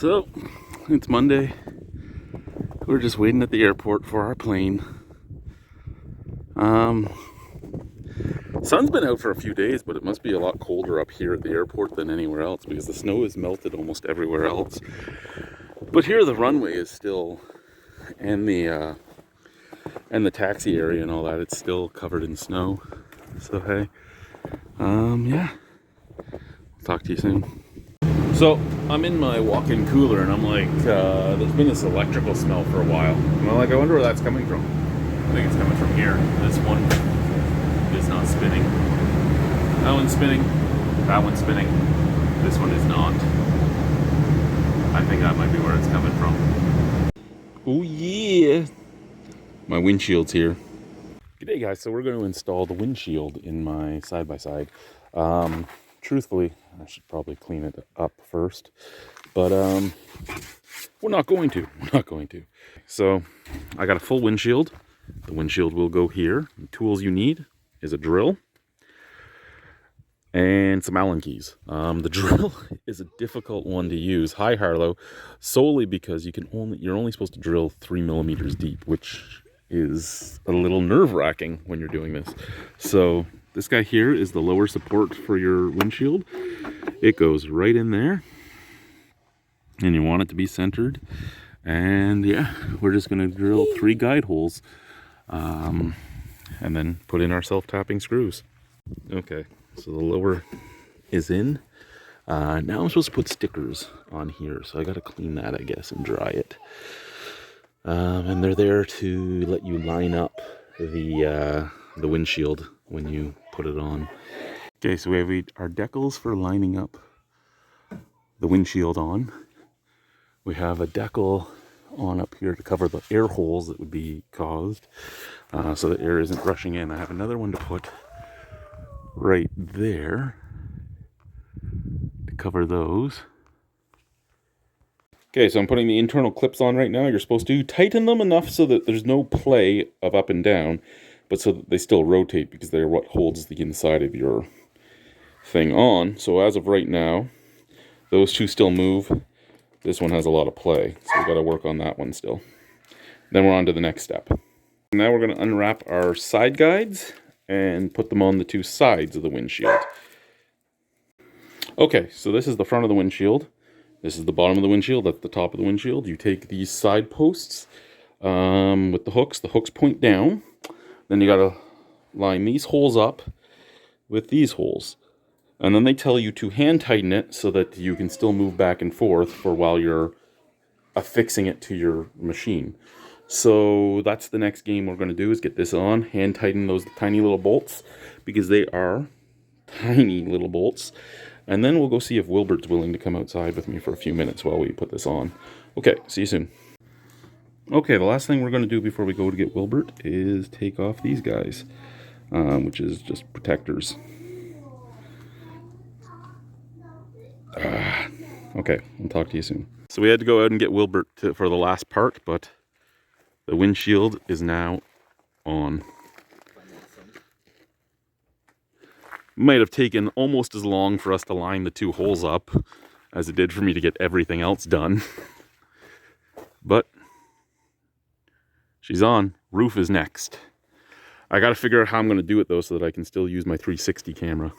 So, it's Monday. We're just waiting at the airport for our plane. Sun's been out for a few days, but it must be a lot colder up here at the airport than anywhere else because the snow has melted almost everywhere else. But here the runway is still, and the taxi area and all that, it's still covered in snow. So hey, yeah, talk to you soon. So I'm in my walk-in cooler and I'm like, there's been this electrical smell for a while. And I'm like, I wonder where that's coming from. I think it's coming from here. This one is not spinning. That one's spinning. That one's spinning. This one is not. I think that might be where it's coming from. Oh yeah! My windshield's here. G'day guys, so we're going to install the windshield in my side-by-side. Truthfully, I should probably clean it up first, but we're not going to. So I got a full windshield. The windshield will go here. The tools you need is a drill and some Allen keys. The drill is a difficult one to use. Hi Harlow, solely because you're only supposed to drill 3 millimeters deep, which is a little nerve-wracking when you're doing this. So this guy here is the lower support for your windshield. It goes right in there, and you want it to be centered. And yeah, we're just gonna drill 3 guide holes, and then put in our self-tapping screws. Okay, so the lower is in. Now I'm supposed to put stickers on here, so I gotta clean that, I guess, and dry it. And they're there to let you line up the windshield when you put it on. Okay, so we have our decals for lining up the windshield on. We have a decal on up here to cover the air holes that would be caused, so the air isn't rushing in. I have another one to put right there to cover those. Okay, so I'm putting the internal clips on right now. You're supposed to tighten them enough so that there's no play of up and down, but so that they still rotate because they're what holds the inside of your thing on. So as of right now, those two still move. This one has a lot of play, so we've got to work on that one still. Then we're on to the next step. Now we're going to unwrap our side guides and put them on the 2 sides of the windshield. Okay, so this is the front of the windshield. This is the bottom of the windshield. That's the top of the windshield. You take these side posts with the hooks. The hooks point down. Then you got to line these holes up with these holes. And then they tell you to hand tighten it so that you can still move back and forth for while you're affixing it to your machine. So that's the next game we're going to do, is get this on, hand tighten those tiny little bolts, because they are tiny little bolts. And then we'll go see if Wilbert's willing to come outside with me for a few minutes while we put this on. Okay, see you soon. Okay, the last thing we're going to do before we go to get Wilbert is take off these guys, which is just protectors. Okay, I'll talk to you soon. So we had to go out and get Wilbert for the last part, but the windshield is now on. Might have taken almost as long for us to line the 2 holes up as it did for me to get everything else done. But she's on. Roof is next. I got to figure out how I'm going to do it though, so that I can still use my 360 camera.